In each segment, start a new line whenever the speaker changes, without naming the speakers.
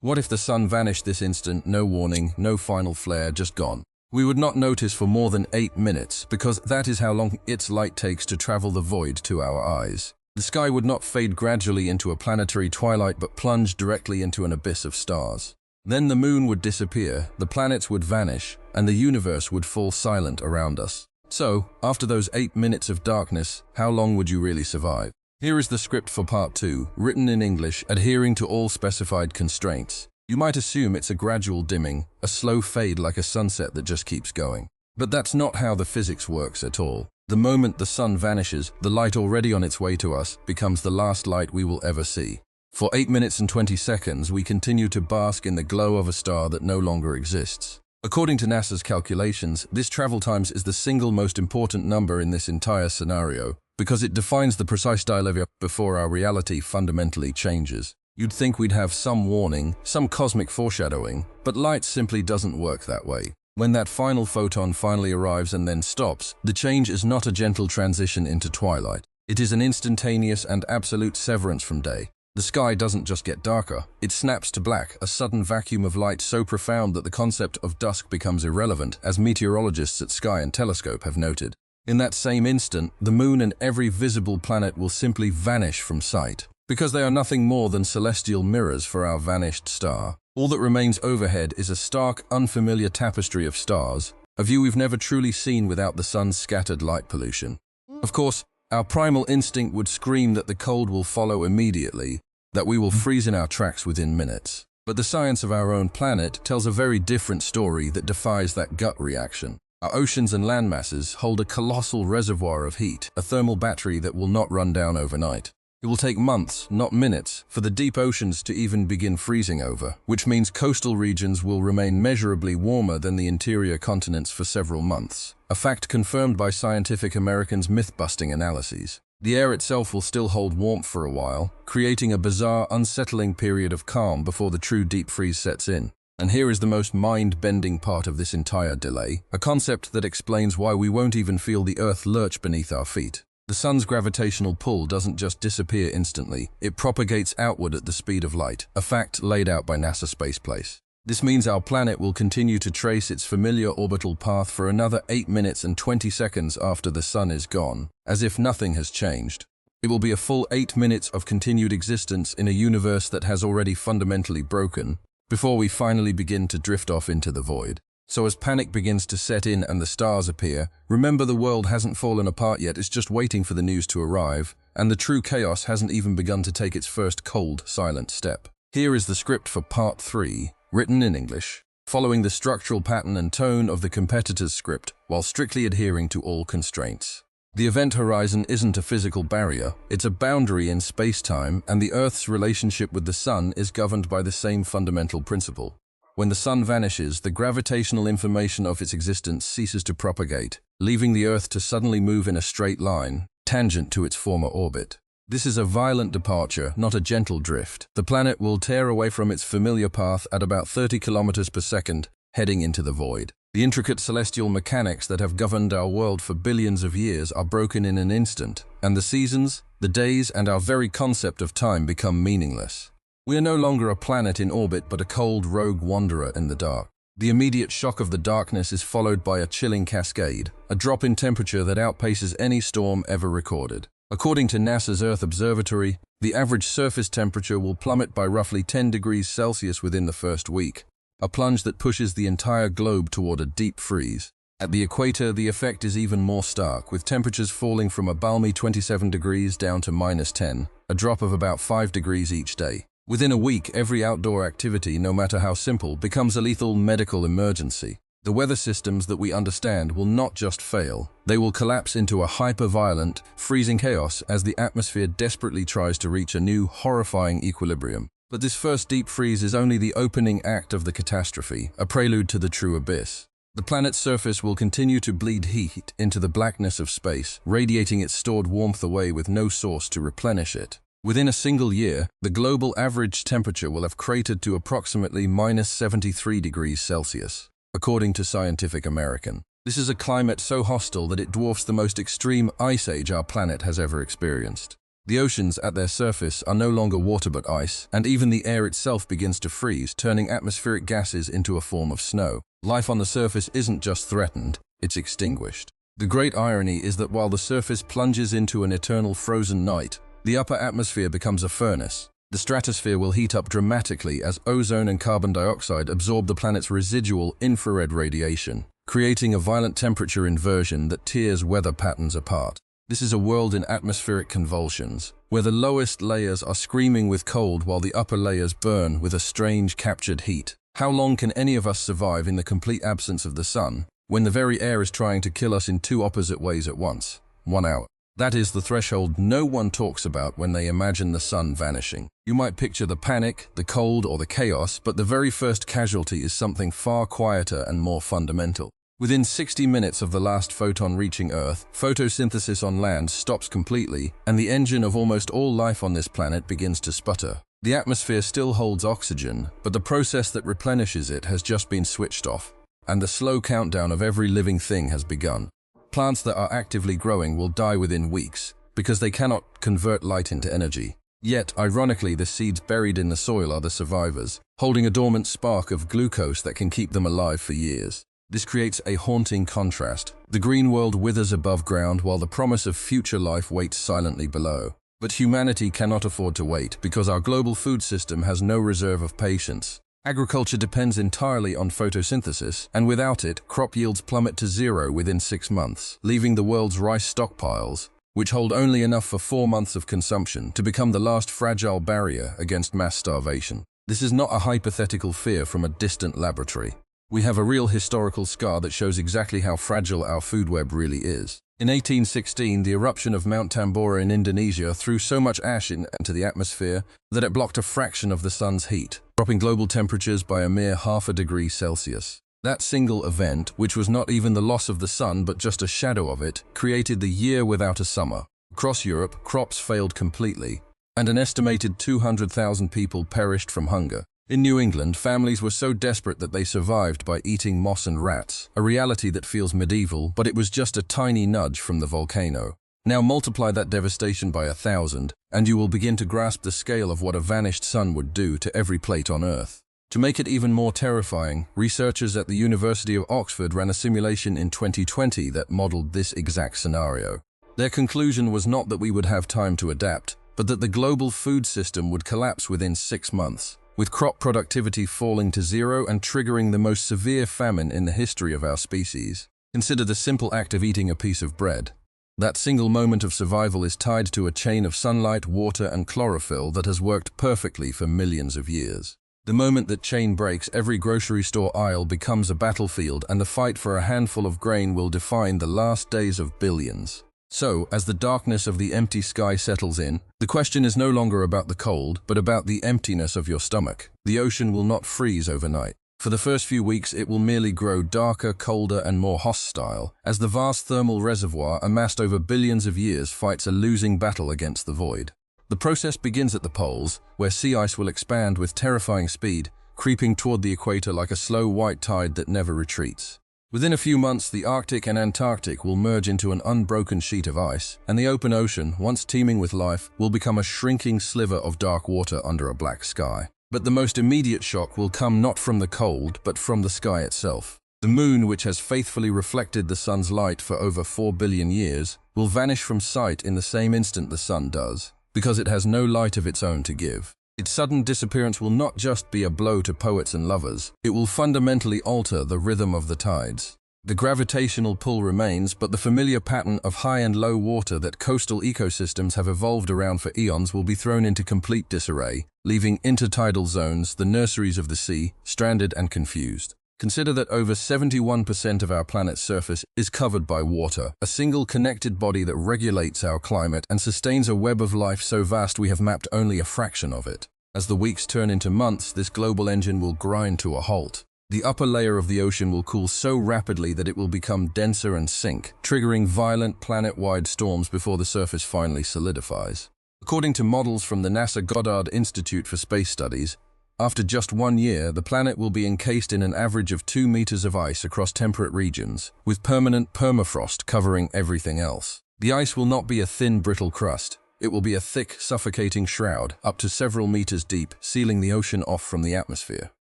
What if the sun vanished this instant, no warning, no final flare, just gone? We would not notice for more than 8 minutes, because that is how long its light takes to travel the void to our eyes. The sky would not fade gradually into a planetary twilight but plunge directly into an abyss of stars. Then the moon would disappear, the planets would vanish, and the universe would fall silent around us. So, after those 8 minutes of darkness, how long would you really survive? Here is the script for part 2, written in English, adhering to all specified constraints. You might assume it's a gradual dimming, a slow fade like a sunset that just keeps going. But that's not how the physics works at all. The moment the sun vanishes, the light already on its way to us becomes the last light we will ever see. For 8 minutes and 20 seconds, we continue to bask in the glow of a star that no longer exists. According to NASA's calculations, this travel time is the single most important number in this entire scenario, because it defines the precise dilemma before our reality fundamentally changes. You'd think we'd have some warning, some cosmic foreshadowing, but light simply doesn't work that way. When that final photon finally arrives and then stops, the change is not a gentle transition into twilight. It is an instantaneous and absolute severance from day. The sky doesn't just get darker, it snaps to black, a sudden vacuum of light so profound that the concept of dusk becomes irrelevant, as meteorologists at Sky and Telescope have noted. In that same instant, the moon and every visible planet will simply vanish from sight. Because they are nothing more than celestial mirrors for our vanished star. All that remains overhead is a stark, unfamiliar tapestry of stars, a view we've never truly seen without the sun's scattered light pollution. Of course, our primal instinct would scream that the cold will follow immediately, that we will freeze in our tracks within minutes. But the science of our own planet tells a very different story that defies that gut reaction. Our oceans and landmasses hold a colossal reservoir of heat, a thermal battery that will not run down overnight. It will take months, not minutes, for the deep oceans to even begin freezing over, which means coastal regions will remain measurably warmer than the interior continents for several months, a fact confirmed by Scientific American's myth-busting analyses. The air itself will still hold warmth for a while, creating a bizarre, unsettling period of calm before the true deep freeze sets in. And here is the most mind-bending part of this entire delay, a concept that explains why we won't even feel the Earth lurch beneath our feet. The sun's gravitational pull doesn't just disappear instantly, it propagates outward at the speed of light, a fact laid out by NASA Spaceplace. This means our planet will continue to trace its familiar orbital path for another 8 minutes and 20 seconds after the sun is gone, as if nothing has changed. It will be a full 8 minutes of continued existence in a universe that has already fundamentally broken, before we finally begin to drift off into the void. So as panic begins to set in and the stars appear, remember the world hasn't fallen apart yet, it's just waiting for the news to arrive, and the true chaos hasn't even begun to take its first cold, silent step. Here is the script for part 3, written in English, following the structural pattern and tone of the competitor's script while strictly adhering to all constraints. The event horizon isn't a physical barrier, it's a boundary in space-time, and the Earth's relationship with the sun is governed by the same fundamental principle. When the sun vanishes, the gravitational information of its existence ceases to propagate, leaving the Earth to suddenly move in a straight line, tangent to its former orbit. This is a violent departure, not a gentle drift. The planet will tear away from its familiar path at about 30 kilometers per second, heading into the void. The intricate celestial mechanics that have governed our world for billions of years are broken in an instant, and the seasons, the days, and our very concept of time become meaningless. We are no longer a planet in orbit but a cold rogue wanderer in the dark. The immediate shock of the darkness is followed by a chilling cascade, a drop in temperature that outpaces any storm ever recorded. According to NASA's Earth Observatory, the average surface temperature will plummet by roughly 10 degrees Celsius within the first week, a plunge that pushes the entire globe toward a deep freeze. At the equator, the effect is even more stark, with temperatures falling from a balmy 27 degrees down to -10, a drop of about 5 degrees each day. Within a week, every outdoor activity, no matter how simple, becomes a lethal medical emergency. The weather systems that we understand will not just fail, they will collapse into a hyper-violent, freezing chaos as the atmosphere desperately tries to reach a new, horrifying equilibrium. But this first deep freeze is only the opening act of the catastrophe, a prelude to the true abyss. The planet's surface will continue to bleed heat into the blackness of space, radiating its stored warmth away with no source to replenish it. Within a single year, the global average temperature will have cratered to approximately -73 degrees Celsius, according to Scientific American. This is a climate so hostile that it dwarfs the most extreme ice age our planet has ever experienced. The oceans at their surface are no longer water but ice, and even the air itself begins to freeze, turning atmospheric gases into a form of snow. Life on the surface isn't just threatened, it's extinguished. The great irony is that while the surface plunges into an eternal frozen night, the upper atmosphere becomes a furnace. The stratosphere will heat up dramatically as ozone and carbon dioxide absorb the planet's residual infrared radiation, creating a violent temperature inversion that tears weather patterns apart. This is a world in atmospheric convulsions, where the lowest layers are screaming with cold while the upper layers burn with a strange captured heat. How long can any of us survive in the complete absence of the sun, when the very air is trying to kill us in two opposite ways at once? 1 hour. That is the threshold no one talks about when they imagine the sun vanishing. You might picture the panic, the cold, or the chaos, but the very first casualty is something far quieter and more fundamental. Within 60 minutes of the last photon reaching Earth, photosynthesis on land stops completely, and the engine of almost all life on this planet begins to sputter. The atmosphere still holds oxygen, but the process that replenishes it has just been switched off, and the slow countdown of every living thing has begun. Plants that are actively growing will die within weeks, because they cannot convert light into energy. Yet, ironically, the seeds buried in the soil are the survivors, holding a dormant spark of glucose that can keep them alive for years. This creates a haunting contrast. The green world withers above ground while the promise of future life waits silently below. But humanity cannot afford to wait because our global food system has no reserve of patience. Agriculture depends entirely on photosynthesis, and without it, crop yields plummet to zero within 6 months, leaving the world's rice stockpiles, which hold only enough for 4 months of consumption, to become the last fragile barrier against mass starvation. This is not a hypothetical fear from a distant laboratory. We have a real historical scar that shows exactly how fragile our food web really is. In 1816, the eruption of Mount Tambora in Indonesia threw so much ash into the atmosphere that it blocked a fraction of the sun's heat, dropping global temperatures by a mere 0.5 degree Celsius. That single event, which was not even the loss of the sun but just a shadow of it, created the year without a summer. Across Europe, crops failed completely, and an estimated 200,000 people perished from hunger. In New England, families were so desperate that they survived by eating moss and rats, a reality that feels medieval, but it was just a tiny nudge from the volcano. Now multiply that devastation by 1,000, and you will begin to grasp the scale of what a vanished sun would do to every plate on Earth. To make it even more terrifying, researchers at the University of Oxford ran a simulation in 2020 that modeled this exact scenario. Their conclusion was not that we would have time to adapt, but that the global food system would collapse within 6 months, with crop productivity falling to zero and triggering the most severe famine in the history of our species. Consider the simple act of eating a piece of bread. That single moment of survival is tied to a chain of sunlight, water, and chlorophyll that has worked perfectly for millions of years. The moment that chain breaks, every grocery store aisle becomes a battlefield, and the fight for a handful of grain will define the last days of billions. So, as the darkness of the empty sky settles in, the question is no longer about the cold, but about the emptiness of your stomach. The ocean will not freeze overnight. For the first few weeks, it will merely grow darker, colder, and more hostile, as the vast thermal reservoir amassed over billions of years fights a losing battle against the void. The process begins at the poles, where sea ice will expand with terrifying speed, creeping toward the equator like a slow white tide that never retreats. Within a few months, the Arctic and Antarctic will merge into an unbroken sheet of ice, and the open ocean, once teeming with life, will become a shrinking sliver of dark water under a black sky. But the most immediate shock will come not from the cold, but from the sky itself. The moon, which has faithfully reflected the sun's light for over 4 billion years, will vanish from sight in the same instant the sun does, because it has no light of its own to give. Its sudden disappearance will not just be a blow to poets and lovers, it will fundamentally alter the rhythm of the tides. The gravitational pull remains, but the familiar pattern of high and low water that coastal ecosystems have evolved around for eons will be thrown into complete disarray, leaving intertidal zones, the nurseries of the sea, stranded and confused. Consider that over 71% of our planet's surface is covered by water, a single connected body that regulates our climate and sustains a web of life so vast we have mapped only a fraction of it. As the weeks turn into months, this global engine will grind to a halt. The upper layer of the ocean will cool so rapidly that it will become denser and sink, triggering violent planet-wide storms before the surface finally solidifies. According to models from the NASA Goddard Institute for Space Studies, after just 1 year, the planet will be encased in an average of 2 meters of ice across temperate regions, with permanent permafrost covering everything else. The ice will not be a thin, brittle crust. It will be a thick, suffocating shroud, up to several meters deep, sealing the ocean off from the atmosphere.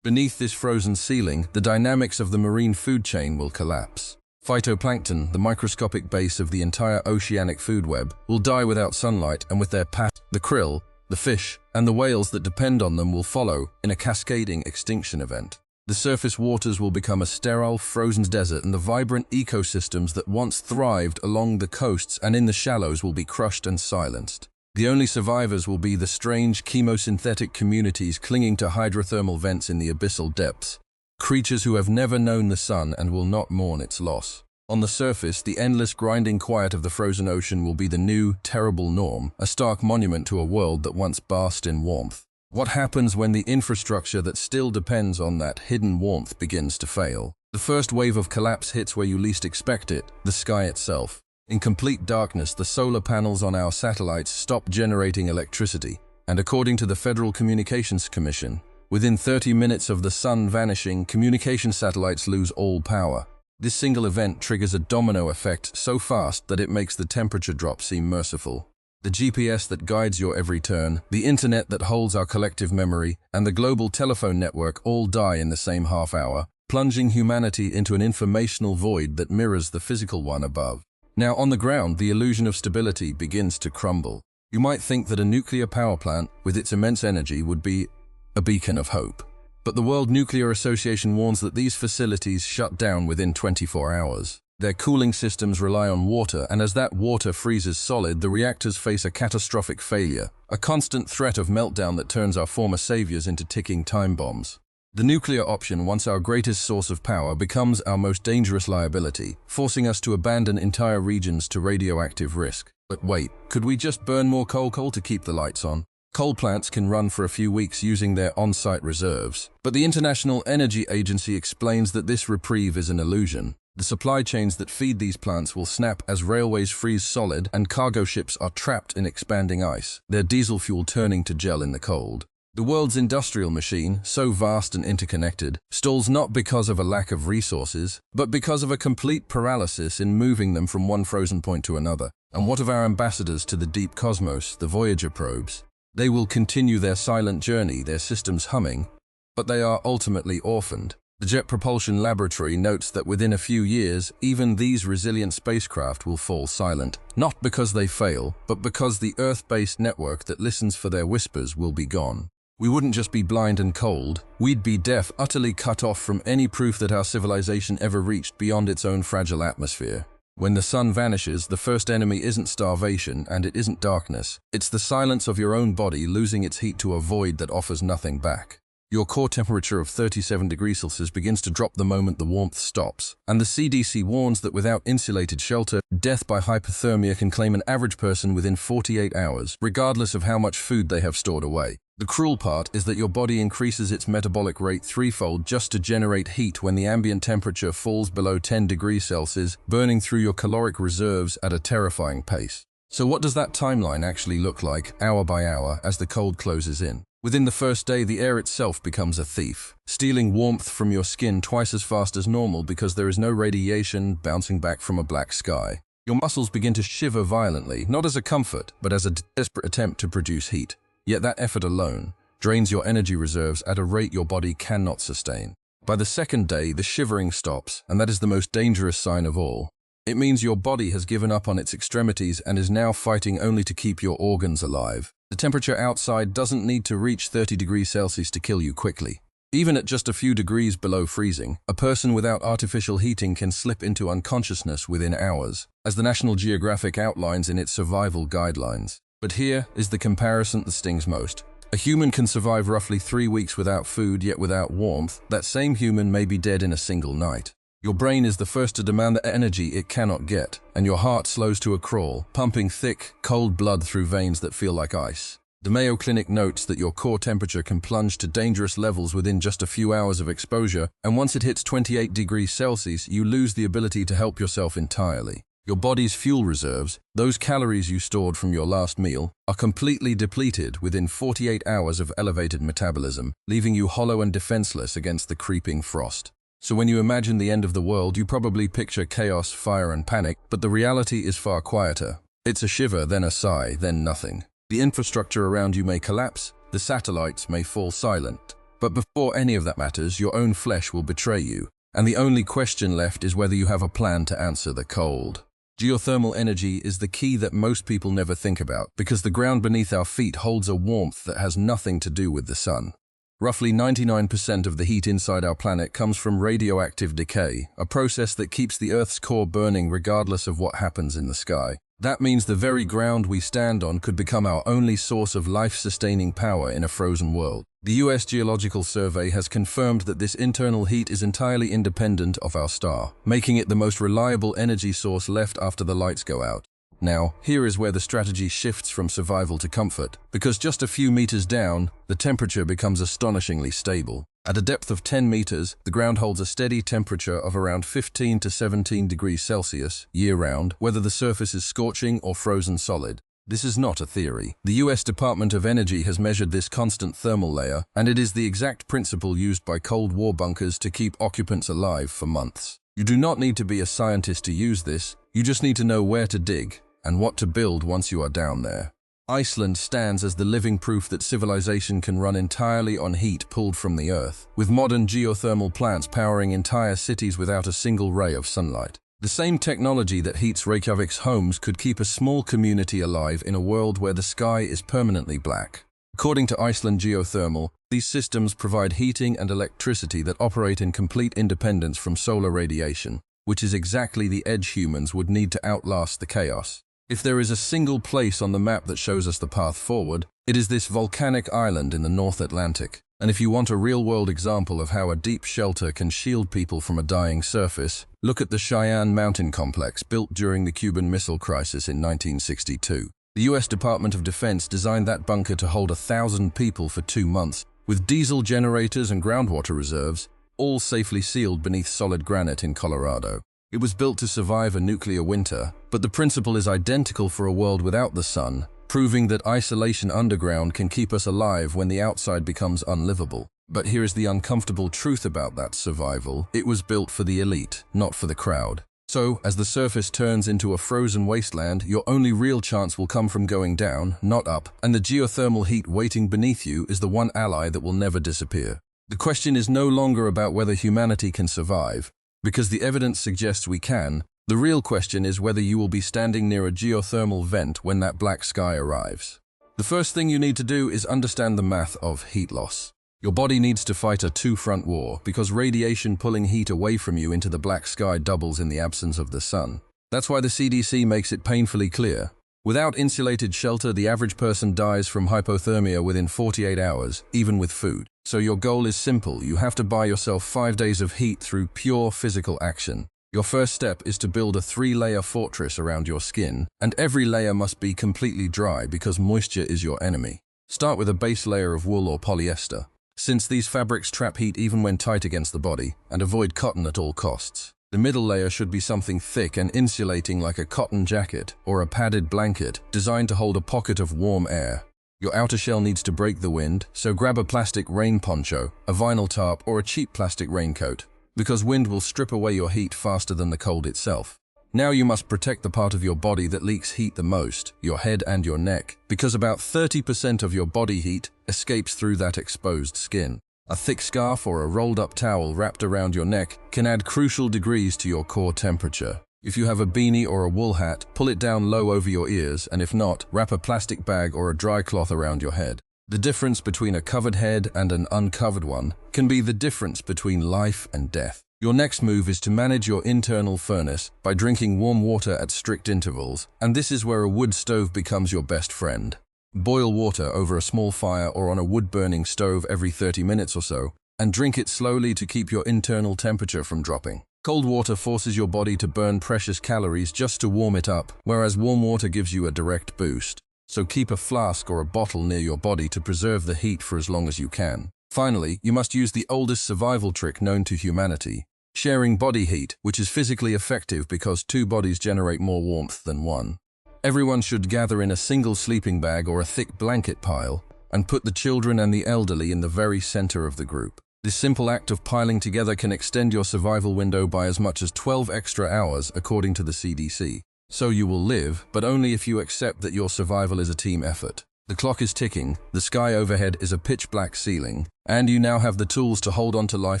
Beneath this frozen ceiling, the dynamics of the marine food chain will collapse. Phytoplankton, the microscopic base of the entire oceanic food web, will die without sunlight, and with their the krill, the fish, and the whales that depend on them will follow in a cascading extinction event. The surface waters will become a sterile, frozen desert, and the vibrant ecosystems that once thrived along the coasts and in the shallows will be crushed and silenced. The only survivors will be the strange chemosynthetic communities clinging to hydrothermal vents in the abyssal depths, creatures who have never known the sun and will not mourn its loss. On the surface, the endless grinding quiet of the frozen ocean will be the new, terrible norm, a stark monument to a world that once basked in warmth. What happens when the infrastructure that still depends on that hidden warmth begins to fail? The first wave of collapse hits where you least expect it, the sky itself. In complete darkness, the solar panels on our satellites stop generating electricity, and according to the Federal Communications Commission, within 30 minutes of the sun vanishing, communication satellites lose all power. This single event triggers a domino effect so fast that it makes the temperature drop seem merciful. The GPS that guides your every turn, the internet that holds our collective memory, and the global telephone network all die in the same half hour, plunging humanity into an informational void that mirrors the physical one above. Now, on the ground, the illusion of stability begins to crumble. You might think that a nuclear power plant, with its immense energy, would be a beacon of hope. But the World Nuclear Association warns that these facilities shut down within 24 hours. Their cooling systems rely on water, and as that water freezes solid, the reactors face a catastrophic failure, a constant threat of meltdown that turns our former saviors into ticking time bombs. The nuclear option, once our greatest source of power, becomes our most dangerous liability, forcing us to abandon entire regions to radioactive risk. But wait, could we just burn more coal to keep the lights on? Coal plants can run for a few weeks using their on-site reserves, but the International Energy Agency explains that this reprieve is an illusion. The supply chains that feed these plants will snap as railways freeze solid and cargo ships are trapped in expanding ice, their diesel fuel turning to gel in the cold. The world's industrial machine, so vast and interconnected, stalls not because of a lack of resources, but because of a complete paralysis in moving them from one frozen point to another. And what of our ambassadors to the deep cosmos, the Voyager probes? They will continue their silent journey, their systems humming, but they are ultimately orphaned. The Jet Propulsion Laboratory notes that within a few years, even these resilient spacecraft will fall silent, not because they fail, but because the Earth-based network that listens for their whispers will be gone. We wouldn't just be blind and cold, we'd be deaf, utterly cut off from any proof that our civilization ever reached beyond its own fragile atmosphere. When the sun vanishes, the first enemy isn't starvation and it isn't darkness. It's the silence of your own body losing its heat to a void that offers nothing back. Your core temperature of 37 degrees Celsius begins to drop the moment the warmth stops, and the CDC warns that without insulated shelter, death by hypothermia can claim an average person within 48 hours, regardless of how much food they have stored away. The cruel part is that your body increases its metabolic rate threefold just to generate heat when the ambient temperature falls below 10 degrees Celsius, burning through your caloric reserves at a terrifying pace. So what does that timeline actually look like, hour by hour, as the cold closes in? Within the first day, the air itself becomes a thief, stealing warmth from your skin twice as fast as normal because there is no radiation bouncing back from a black sky. Your muscles begin to shiver violently, not as a comfort, but as a desperate attempt to produce heat. Yet that effort alone drains your energy reserves at a rate your body cannot sustain. By the second day, the shivering stops, and that is the most dangerous sign of all. It means your body has given up on its extremities and is now fighting only to keep your organs alive. The temperature outside doesn't need to reach 30 degrees Celsius to kill you quickly. Even at just a few degrees below freezing, a person without artificial heating can slip into unconsciousness within hours, as the National Geographic outlines in its survival guidelines. But here is the comparison that stings most. A human can survive roughly 3 weeks without food, yet without warmth. That same human may be dead in a single night. Your brain is the first to demand the energy it cannot get, and your heart slows to a crawl, pumping thick, cold blood through veins that feel like ice. The Mayo Clinic notes that your core temperature can plunge to dangerous levels within just a few hours of exposure, and once it hits 28 degrees Celsius, you lose the ability to help yourself entirely. Your body's fuel reserves, those calories you stored from your last meal, are completely depleted within 48 hours of elevated metabolism, leaving you hollow and defenseless against the creeping frost. So when you imagine the end of the world, you probably picture chaos, fire, and panic, but the reality is far quieter. It's a shiver, then a sigh, then nothing. The infrastructure around you may collapse, the satellites may fall silent. But before any of that matters, your own flesh will betray you. And the only question left is whether you have a plan to answer the cold. Geothermal energy is the key that most people never think about, because the ground beneath our feet holds a warmth that has nothing to do with the sun. Roughly 99% of the heat inside our planet comes from radioactive decay, a process that keeps the Earth's core burning regardless of what happens in the sky. That means the very ground we stand on could become our only source of life-sustaining power in a frozen world. The US Geological Survey has confirmed that this internal heat is entirely independent of our star, making it the most reliable energy source left after the lights go out. Now, here is where the strategy shifts from survival to comfort, because just a few meters down, the temperature becomes astonishingly stable. At a depth of 10 meters, the ground holds a steady temperature of around 15 to 17 degrees Celsius year-round, whether the surface is scorching or frozen solid. This is not a theory. The US Department of Energy has measured this constant thermal layer, and it is the exact principle used by Cold War bunkers to keep occupants alive for months. You do not need to be a scientist to use this, you just need to know where to dig and what to build once you are down there. Iceland stands as the living proof that civilization can run entirely on heat pulled from the earth, with modern geothermal plants powering entire cities without a single ray of sunlight. The same technology that heats Reykjavik's homes could keep a small community alive in a world where the sky is permanently black. According to Iceland Geothermal, these systems provide heating and electricity that operate in complete independence from solar radiation, which is exactly the edge humans would need to outlast the chaos. If there is a single place on the map that shows us the path forward, it is this volcanic island in the North Atlantic. And if you want a real-world example of how a deep shelter can shield people from a dying surface, look at the Cheyenne Mountain Complex built during the Cuban Missile Crisis in 1962. The US Department of Defense designed that bunker to hold 1,000 people for 2 months, with diesel generators and groundwater reserves, all safely sealed beneath solid granite in Colorado. It was built to survive a nuclear winter, but the principle is identical for a world without the sun, proving that isolation underground can keep us alive when the outside becomes unlivable. But here is the uncomfortable truth about that survival. It was built for the elite, not for the crowd. So, as the surface turns into a frozen wasteland, your only real chance will come from going down, not up, and the geothermal heat waiting beneath you is the one ally that will never disappear. The question is no longer about whether humanity can survive, because the evidence suggests we can. The real question is whether you will be standing near a geothermal vent when that black sky arrives. The first thing you need to do is understand the math of heat loss. Your body needs to fight a two-front war because radiation pulling heat away from you into the black sky doubles in the absence of the sun. That's why the CDC makes it painfully clear. Without insulated shelter, the average person dies from hypothermia within 48 hours, even with food. So your goal is simple. You have to buy yourself 5 days of heat through pure physical action. Your first step is to build a 3-layer fortress around your skin, and every layer must be completely dry because moisture is your enemy. Start with a base layer of wool or polyester, since these fabrics trap heat even when tight against the body, and avoid cotton at all costs. The middle layer should be something thick and insulating like a cotton jacket or a padded blanket designed to hold a pocket of warm air. Your outer shell needs to break the wind, so grab a plastic rain poncho, a vinyl tarp, or a cheap plastic raincoat, because wind will strip away your heat faster than the cold itself. Now you must protect the part of your body that leaks heat the most, your head and your neck, because about 30% of your body heat escapes through that exposed skin. A thick scarf or a rolled-up towel wrapped around your neck can add crucial degrees to your core temperature. If you have a beanie or a wool hat, pull it down low over your ears, and if not, wrap a plastic bag or a dry cloth around your head. The difference between a covered head and an uncovered one can be the difference between life and death. Your next move is to manage your internal furnace by drinking warm water at strict intervals, and this is where a wood stove becomes your best friend. Boil water over a small fire or on a wood-burning stove every 30 minutes or so, and drink it slowly to keep your internal temperature from dropping. Cold water forces your body to burn precious calories just to warm it up, whereas warm water gives you a direct boost. So keep a flask or a bottle near your body to preserve the heat for as long as you can. Finally, you must use the oldest survival trick known to humanity: sharing body heat, which is physically effective because 2 bodies generate more warmth than 1. Everyone should gather in a single sleeping bag or a thick blanket pile, and put the children and the elderly in the very center of the group. This simple act of piling together can extend your survival window by as much as 12 extra hours, according to the CDC. So you will live, but only if you accept that your survival is a team effort. The clock is ticking, the sky overhead is a pitch-black ceiling, and you now have the tools to hold on to life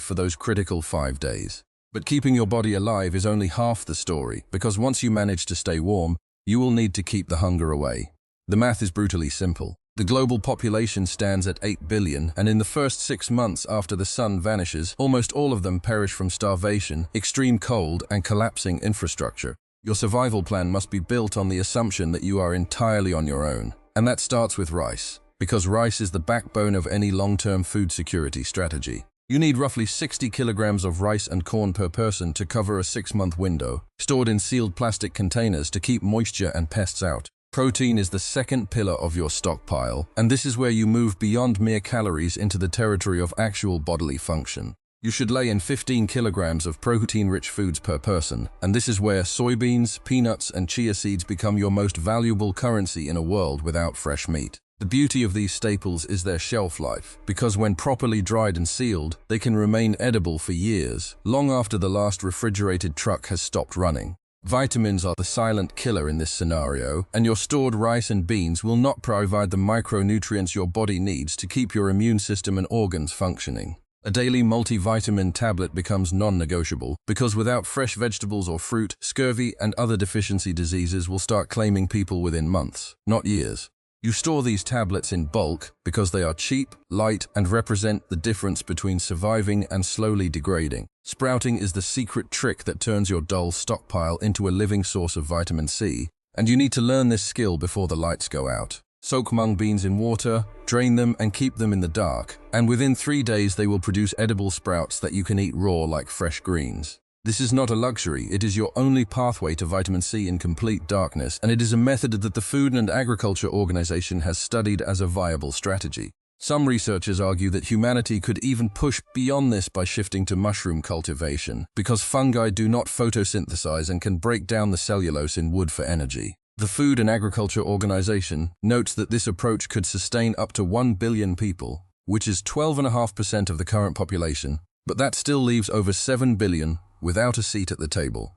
for those critical 5 days. But keeping your body alive is only half the story, because once you manage to stay warm, you will need to keep the hunger away. The math is brutally simple. The global population stands at 8 billion, and in the first 6 months after the sun vanishes, almost all of them perish from starvation, extreme cold, and collapsing infrastructure. Your survival plan must be built on the assumption that you are entirely on your own. And that starts with rice, because rice is the backbone of any long-term food security strategy. You need roughly 60 kilograms of rice and corn per person to cover a 6-month window, stored in sealed plastic containers to keep moisture and pests out. Protein is the second pillar of your stockpile, and this is where you move beyond mere calories into the territory of actual bodily function. You should lay in 15 kilograms of protein-rich foods per person, and this is where soybeans, peanuts, and chia seeds become your most valuable currency in a world without fresh meat. The beauty of these staples is their shelf life, because when properly dried and sealed, they can remain edible for years, long after the last refrigerated truck has stopped running. Vitamins are the silent killer in this scenario, and your stored rice and beans will not provide the micronutrients your body needs to keep your immune system and organs functioning. A daily multivitamin tablet becomes non-negotiable, because without fresh vegetables or fruit, scurvy and other deficiency diseases will start claiming people within months, not years. You store these tablets in bulk because they are cheap, light, and represent the difference between surviving and slowly degrading. Sprouting is the secret trick that turns your dull stockpile into a living source of vitamin C, and you need to learn this skill before the lights go out. Soak mung beans in water, drain them, and keep them in the dark, and within 3 days they will produce edible sprouts that you can eat raw like fresh greens. This is not a luxury, it is your only pathway to vitamin C in complete darkness, and it is a method that the Food and Agriculture Organization has studied as a viable strategy. Some researchers argue that humanity could even push beyond this by shifting to mushroom cultivation, because fungi do not photosynthesize and can break down the cellulose in wood for energy. The Food and Agriculture Organization notes that this approach could sustain up to 1 billion people, which is 12.5% of the current population, but that still leaves over 7 billion without a seat at the table.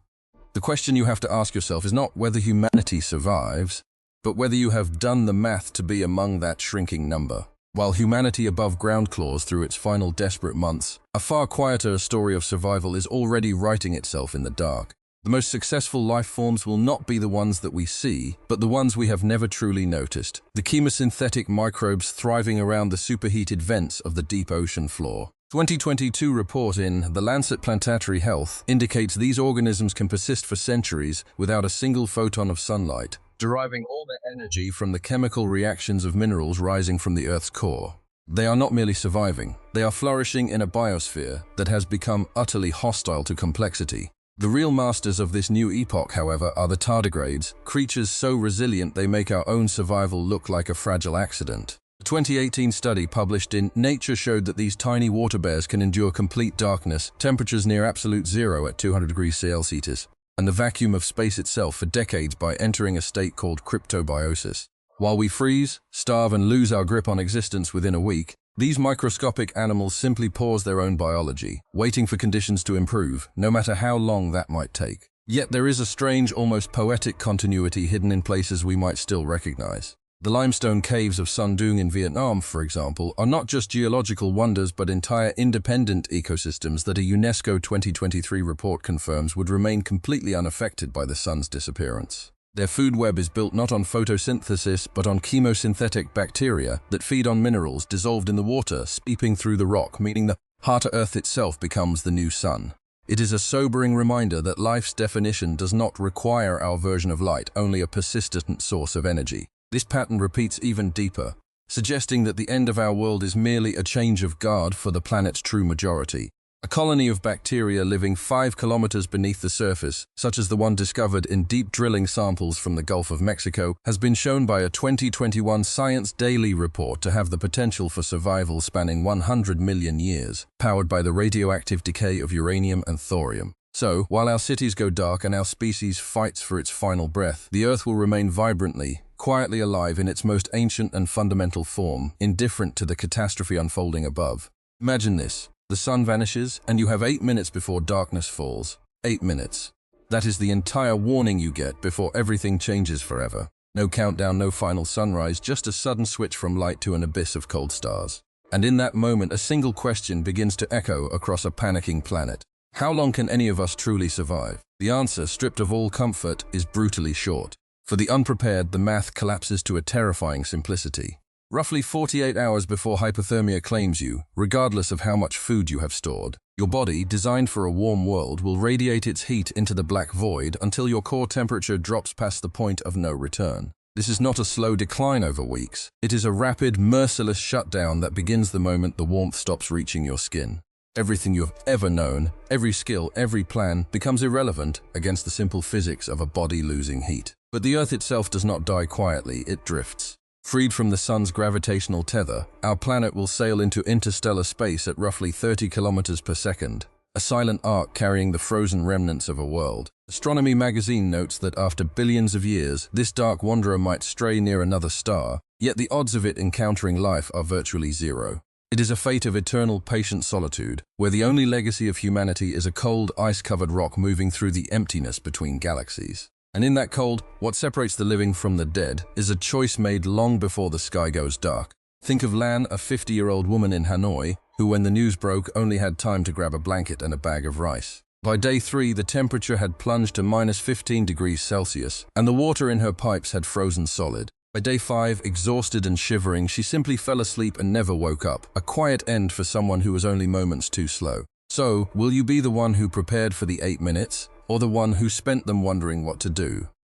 The question you have to ask yourself is not whether humanity survives, but whether you have done the math to be among that shrinking number. While humanity above ground claws through its final desperate months, a far quieter story of survival is already writing itself in the dark. The most successful life forms will not be the ones that we see, but the ones we have never truly noticed. The chemosynthetic microbes thriving around the superheated vents of the deep ocean floor. 2022 report in The Lancet Planetary Health indicates these organisms can persist for centuries without a single photon of sunlight, deriving all their energy from the chemical reactions of minerals rising from the Earth's core. They are not merely surviving, they are flourishing in a biosphere that has become utterly hostile to complexity. The real masters of this new epoch, however, are the tardigrades, creatures so resilient they make our own survival look like a fragile accident. A 2018 study published in Nature showed that these tiny water bears can endure complete darkness, temperatures near absolute zero at 200 degrees Celsius, and the vacuum of space itself for decades by entering a state called cryptobiosis. While we freeze, starve, and lose our grip on existence within a week, these microscopic animals simply pause their own biology, waiting for conditions to improve, no matter how long that might take. Yet there is a strange, almost poetic continuity hidden in places we might still recognize. The limestone caves of Son Doong in Vietnam, for example, are not just geological wonders but entire independent ecosystems that a UNESCO 2023 report confirms would remain completely unaffected by the sun's disappearance. Their food web is built not on photosynthesis but on chemosynthetic bacteria that feed on minerals dissolved in the water, seeping through the rock, meaning the heart of Earth itself becomes the new sun. It is a sobering reminder that life's definition does not require our version of light, only a persistent source of energy. This pattern repeats even deeper, suggesting that the end of our world is merely a change of guard for the planet's true majority. A colony of bacteria living 5 kilometers beneath the surface, such as the one discovered in deep drilling samples from the Gulf of Mexico, has been shown by a 2021 Science Daily report to have the potential for survival spanning 100 million years, powered by the radioactive decay of uranium and thorium. So, while our cities go dark and our species fights for its final breath, the Earth will remain vibrantly, quietly alive in its most ancient and fundamental form, indifferent to the catastrophe unfolding above. Imagine this. The sun vanishes, and you have 8 minutes before darkness falls. 8 minutes. That is the entire warning you get before everything changes forever. No countdown, no final sunrise, just a sudden switch from light to an abyss of cold stars. And in that moment, a single question begins to echo across a panicking planet. How long can any of us truly survive? The answer, stripped of all comfort, is brutally short. For the unprepared, the math collapses to a terrifying simplicity. Roughly 48 hours before hypothermia claims you, regardless of how much food you have stored, your body, designed for a warm world, will radiate its heat into the black void until your core temperature drops past the point of no return. This is not a slow decline over weeks. It is a rapid, merciless shutdown that begins the moment the warmth stops reaching your skin. Everything you have ever known, every skill, every plan, becomes irrelevant against the simple physics of a body losing heat. But the Earth itself does not die quietly, it drifts. Freed from the sun's gravitational tether, our planet will sail into interstellar space at roughly 30 kilometers per second, a silent arc carrying the frozen remnants of a world. Astronomy magazine notes that after billions of years, this dark wanderer might stray near another star, yet the odds of it encountering life are virtually zero. It is a fate of eternal patient solitude, where the only legacy of humanity is a cold, ice-covered rock moving through the emptiness between galaxies. And in that cold, what separates the living from the dead is a choice made long before the sky goes dark. Think of Lan, a 50-year-old woman in Hanoi, who when the news broke only had time to grab a blanket and a bag of rice. By day 3, the temperature had plunged to -15 degrees Celsius, and the water in her pipes had frozen solid. By day 5, exhausted and shivering, she simply fell asleep and never woke up, a quiet end for someone who was only moments too slow. So, will you be the one who prepared for the 8 minutes, or the one who spent them wondering what to do?